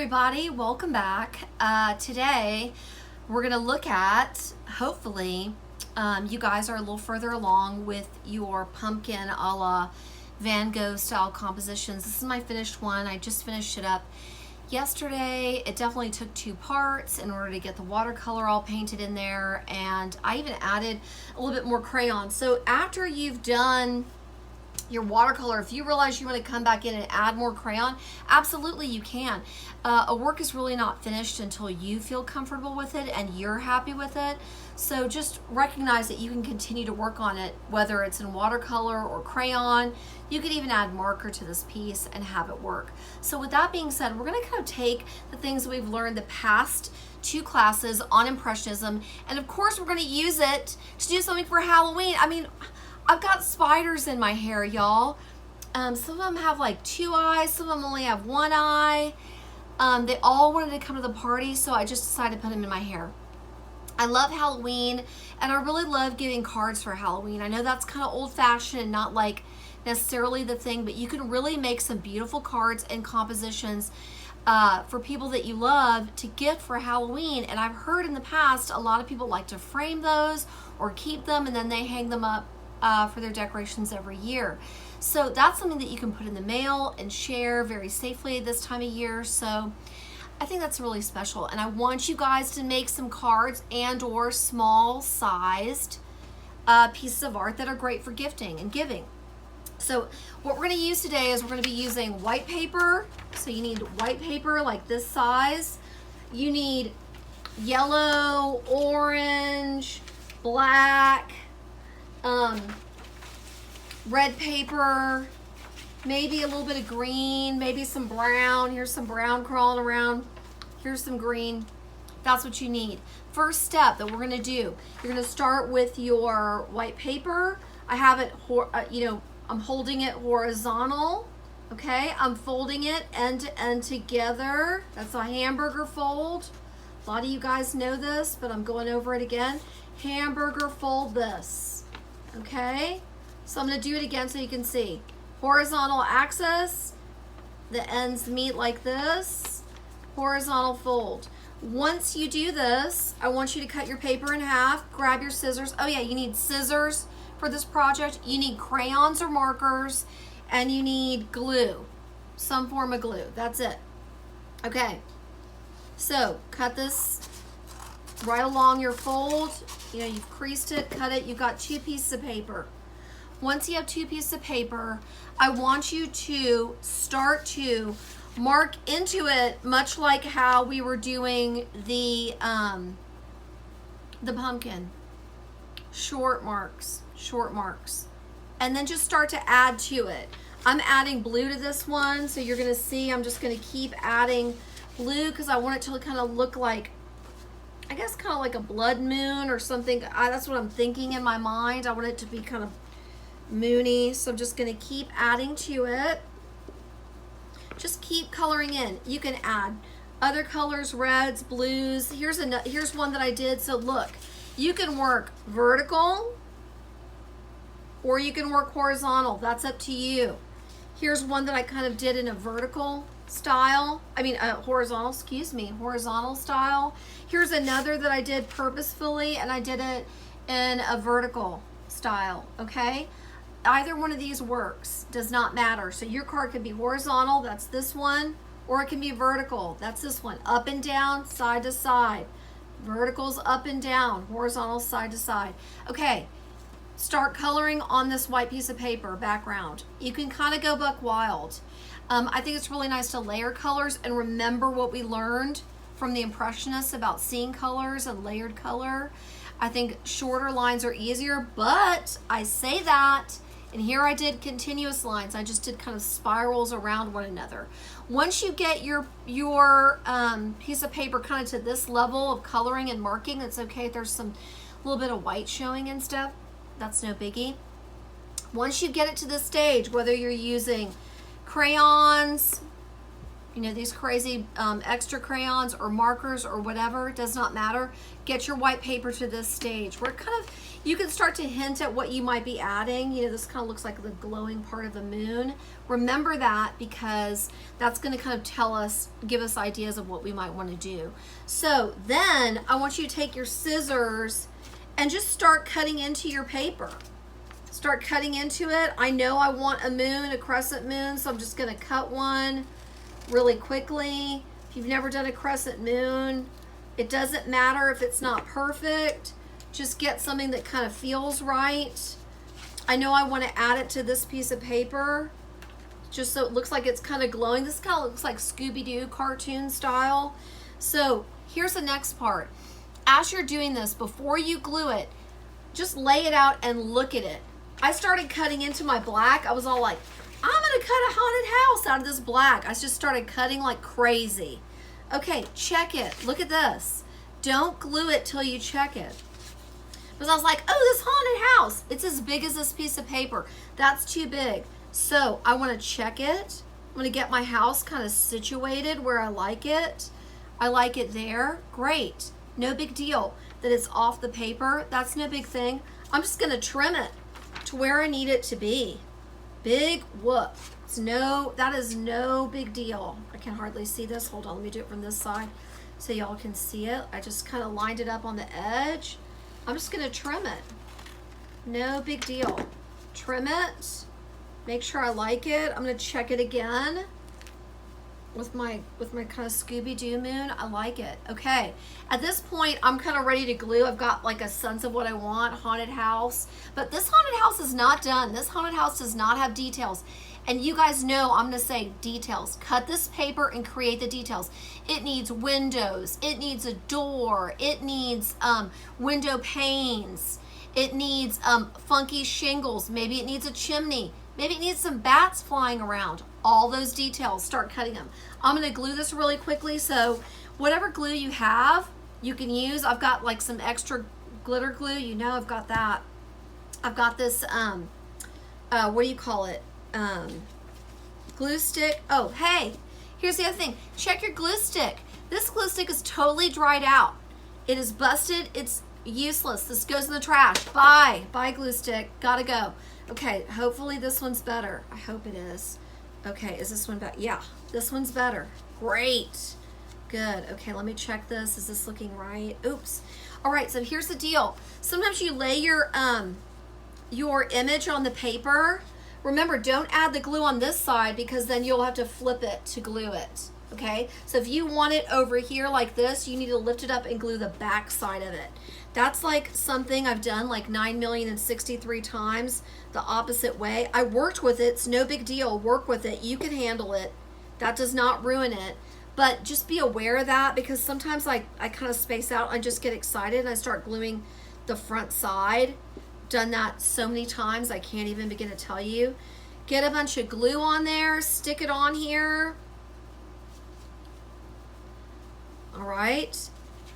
everybody, welcome back. Today we're going to look at, hopefully, you guys are a little further along with your pumpkin a la Van Gogh style compositions. This is my finished one. I just finished it up yesterday. It definitely took 2 parts in order to get the watercolor all painted in there, and I even added a little bit more crayon. So after you've done your watercolor, if you realize you want to come back in and add more crayon, absolutely you can. A work is really not finished until you feel comfortable with it and you're happy with it. So just recognize that you can continue to work on it, whether it's in watercolor or crayon. You could even add marker to this piece and have it work. So with that being said, we're going to kind of take the things that we've learned the past 2 classes on Impressionism, and of course we're going to use it to do something for Halloween. I mean, I've got spiders in my hair, y'all. Some of them have like 2 eyes, some of them only have 1 eye. They all wanted to come to the party, so I just decided to put them in my hair. I love Halloween, and I really love giving cards for Halloween. I know that's kind of old-fashioned and not like necessarily the thing, but you can really make some beautiful cards and compositions for people that you love to gift for Halloween. And I've heard in the past a lot of people like to frame those or keep them, and then they hang them up for their decorations every year. So that's something that you can put in the mail and share very safely this time of year. So I think that's really special, and I want you guys to make some cards and or small sized pieces of art that are great for gifting and giving. So what we're going to use today is we're going to be using white paper. So you need white paper like this size. You need yellow, orange, black, red paper, maybe a little bit of green, maybe some brown. Here's some brown crawling around. Here's some green. That's what you need. First step that we're going to do, you're going to start with your white paper. I have it, I'm holding it horizontal. Okay, I'm folding it end to end together. That's a hamburger fold. A lot of you guys know this, but I'm going over it again. Hamburger fold this. Okay, so I'm going to do it again so you can see. Horizontal axis, the ends meet like this, horizontal fold. Once you do this, I want you to cut your paper in half, grab your scissors. Oh yeah, you need scissors for this project. You need crayons or markers, and you need glue, some form of glue. That's it. Okay, so cut this right along your fold. You know, you've creased it, cut it, you've got 2 pieces of paper. Once you have 2 pieces of paper, I want you to start to mark into it, much like how we were doing the pumpkin. Short marks, and then just start to add to it. I'm adding blue to this one, so you're gonna see I'm just gonna keep adding blue because I want it to kind of look like, I guess, kind of like a blood moon or something. That's what I'm thinking in my mind. I want it to be kind of moony, so I'm just going to keep adding to it. Just keep coloring in. You can add other colors, reds, blues. Here's one that I did. So look, you can work vertical or you can work horizontal. That's up to you. Here's one that I kind of did in a vertical style. Horizontal style. Here's another that I did purposefully, and I did it in a vertical style. Okay, either one of these works, does not matter. So your card could be horizontal, that's this one, or it can be vertical, that's this one. Up and down, side to side. Verticals up and down, horizontal side to side. Okay, start coloring on this white piece of paper background. You can kind of go buck wild. I think it's really nice to layer colors and remember what we learned from the Impressionists about seeing colors and layered color. I think shorter lines are easier, but I say that, and here I did continuous lines. I just did kind of spirals around one another. Once you get your piece of paper kind of to this level of coloring and marking, it's okay if there's some little bit of white showing and stuff. That's no biggie. Once you get it to this stage, whether you're using crayons, these crazy extra crayons or markers or whatever, it does not matter. Get your white paper to this stage where it kind of, You can start to hint at what you might be adding. You know, this kind of looks like the glowing part of the moon. Remember that, because that's going to kind of tell us, give us ideas of what we might want to do. So then I want you to take your scissors and just start cutting into your paper. Start cutting into it. I know I want a moon, a crescent moon, so I'm just going to cut one really quickly. If you've never done a crescent moon, it doesn't matter if it's not perfect. Just get something that kind of feels right. I know I want to add it to this piece of paper, just so it looks like it's kind of glowing. This kind of looks like Scooby-Doo cartoon style. So here's the next part. As you're doing this, before you glue it, just lay it out and look at it. I started cutting into my black. I was all like, I'm gonna cut a haunted house out of this black. I just started cutting like crazy. Okay, check it. Look at this. Don't glue it till you check it. Because I was like, oh, this haunted house, it's as big as this piece of paper. That's too big. So I want to check it. I'm going to get my house kind of situated where I like it. I like it there. Great. No big deal that it's off the paper. That's no big thing. I'm just going to trim it to where I need it to be. Big whoop. That is no big deal. I can hardly see this. Hold on, let me do it from this side so y'all can see it. I just kind of lined it up on the edge. I'm just going to trim it. No big deal. Trim it. Make sure I like it. I'm going to check it again with my kind of Scooby-Doo moon. I like it. Okay. At this point, I'm kind of ready to glue. I've got like a sense of what I want. Haunted house. But this haunted house is not done. This haunted house does not have details. And you guys know I'm going to say details. Cut this paper and create the details. It needs windows. It needs a door. It needs window panes. It needs funky shingles. Maybe it needs a chimney. Maybe it needs some bats flying around. All those details, start cutting them. I'm going to glue this really quickly. So whatever glue you have, you can use. I've got like some extra glitter glue. You know I've got that. I've got this, what do you call it? Glue stick. Oh, hey, here's the other thing. Check your glue stick. This glue stick is totally dried out. It is busted. It's useless. This goes in the trash. Bye. Bye, glue stick. Gotta go. Okay, hopefully this one's better. I hope it is. Okay, is this one better? Yeah, this one's better. Great. Good. Okay, let me check this. Is this looking right? Oops. All right, so here's the deal. Sometimes you lay your image on the paper. Remember, don't add the glue on this side because then you'll have to flip it to glue it, okay? So if you want it over here like this, you need to lift it up and glue the back side of it. That's like something I've done like 9,063 times the opposite way. I worked with it. It's no big deal. Work with it. You can handle it. That does not ruin it. But just be aware of that because sometimes I kind of space out. I just get excited and I start gluing the front side. Done that so many times I can't even begin to tell you. Get a bunch of glue on there, stick it on here. All right,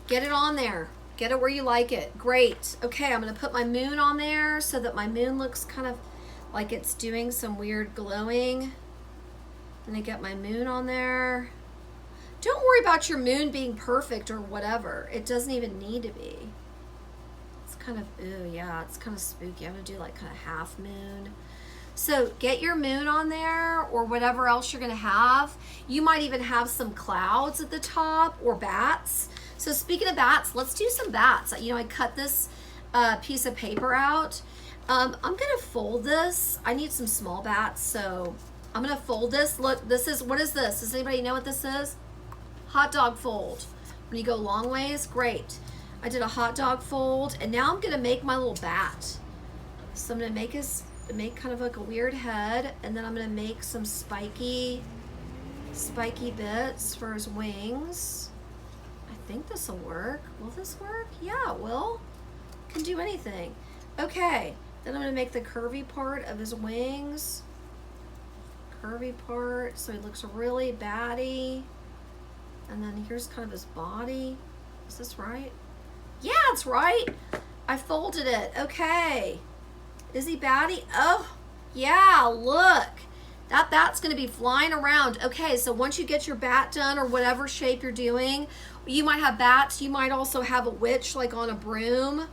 get it on there. Get it where you like it. Great. Okay, I'm gonna put my moon on there so that my moon looks kind of like it's doing some weird glowing. I'm gonna get my moon on there. Don't worry about your moon being perfect or whatever. It doesn't even need to be. Kind of, ooh, yeah, it's kind of spooky. I'm gonna do like kind of half moon. So get your moon on there or whatever else you're gonna have. You might even have some clouds at the top or bats. So speaking of bats, let's do some bats. You know, I cut this piece of paper out. I'm gonna fold this. I need some small bats, so I'm gonna fold this. Look, this is, what is this? Does anybody know what this is? Hot dog fold. When you go long ways, great. I did a hot dog fold, and now I'm gonna make my little bat. So I'm gonna make kind of like a weird head, and then I'm gonna make some spiky bits for his wings. I think this will work. Will this work? Yeah, it will. Can do anything. Okay, then I'm gonna make the curvy part of his wings. Curvy part, so he looks really batty. And then here's kind of his body. Is this right? Yeah, it's right. I folded it. Okay. Is he batty? Oh, yeah, look. That bat's going to be flying around. Okay, so once you get your bat done or whatever shape you're doing, you might have bats. You might also have a witch like on a broom.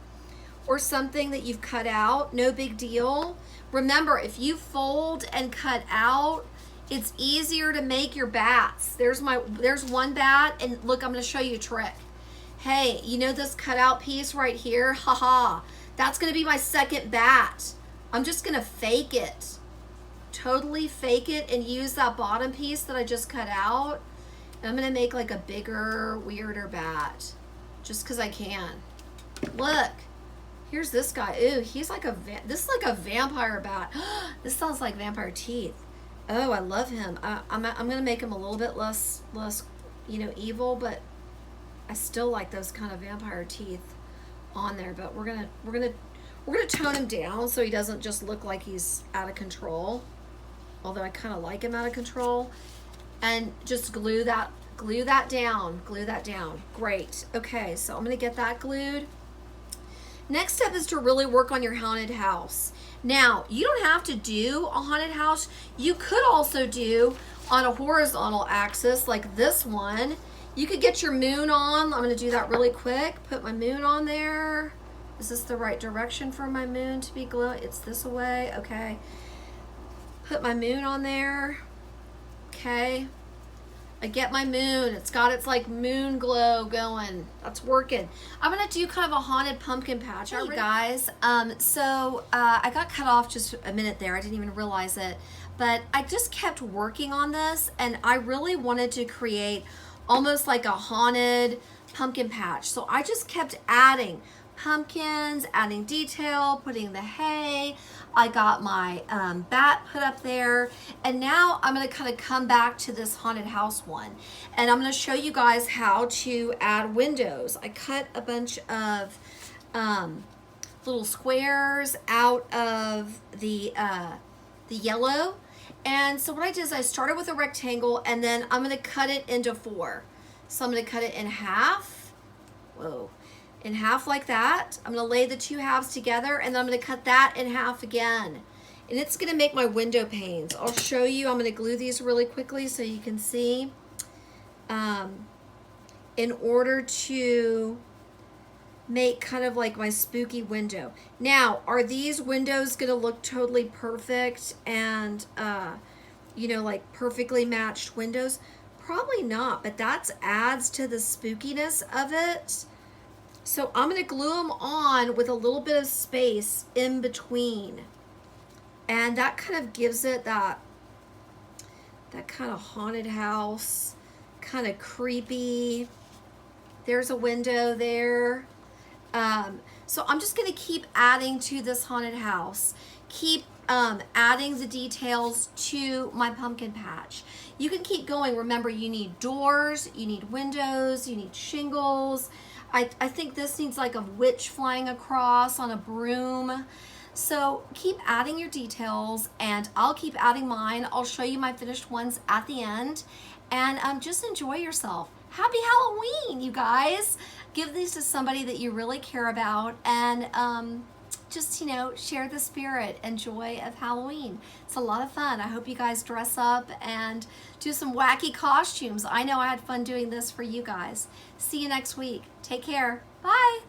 or something that you've cut out, no big deal. Remember, if you fold and cut out, it's easier to make your bats. There's one bat, and look, I'm gonna show you a trick. Hey, you know this cutout piece right here? Haha, that's gonna be my second bat. I'm just gonna fake it. Totally fake it and use that bottom piece that I just cut out. And I'm gonna make like a bigger, weirder bat, just cause I can. Look, here's this guy. Ooh, he's like this is like a vampire bat. This sounds like vampire teeth. Oh, I love him. I'm gonna make him a little bit less, you know, evil, but I still like those kind of vampire teeth on there. But we're gonna tone him down so he doesn't just look like he's out of control. Although I kind of like him out of control. And just glue that down. Glue that down. Great. Okay, so I'm gonna get that glued. Next step is to really work on your haunted house. Now, you don't have to do a haunted house. You could also do on a horizontal axis like this one. You could get your moon on. I'm gonna do that really quick. Put my moon on there. Is this the right direction for my moon to be glowing? It's this way, okay. Put my moon on there, okay. I get my moon. It's got its like moon glow going. That's working. I'm gonna do kind of a haunted pumpkin patch. Hey guys, I got cut off just a minute there. I didn't even realize it, but I just kept working on this, and I really wanted to create almost like a haunted pumpkin patch. So I just kept adding pumpkins, adding detail, putting the hay. I got my bat put up there, and now I'm going to kind of come back to this haunted house one, and I'm going to show you guys how to add windows. I cut a bunch of little squares out of the yellow, and so what I did is I started with a rectangle, and then I'm going to cut it into 4. So I'm going to cut it in half. Whoa. In half like that. I'm going to lay the 2 halves together, and then I'm going to cut that in half again. And it's going to make my window panes. I'll show you. I'm going to glue these really quickly so you can see. In order to make kind of like my spooky window. Now, are these windows going to look totally perfect and, you know, like perfectly matched windows? Probably not, but that adds to the spookiness of it. So I'm going to glue them on with a little bit of space in between. And that kind of gives it that kind of haunted house, kind of creepy. There's a window there. So I'm just going to keep adding to this haunted house. Keep adding the details to my pumpkin patch. You can keep going. Remember, you need doors, you need windows, you need shingles. I think this needs like a witch flying across on a broom. So keep adding your details, and I'll keep adding mine. I'll show you my finished ones at the end, and just enjoy yourself. Happy Halloween, you guys. Give these to somebody that you really care about, and just, you know, share the spirit and joy of Halloween. It's a lot of fun. I hope you guys dress up and do some wacky costumes. I know I had fun doing this for you guys. See you next week. Take care. Bye.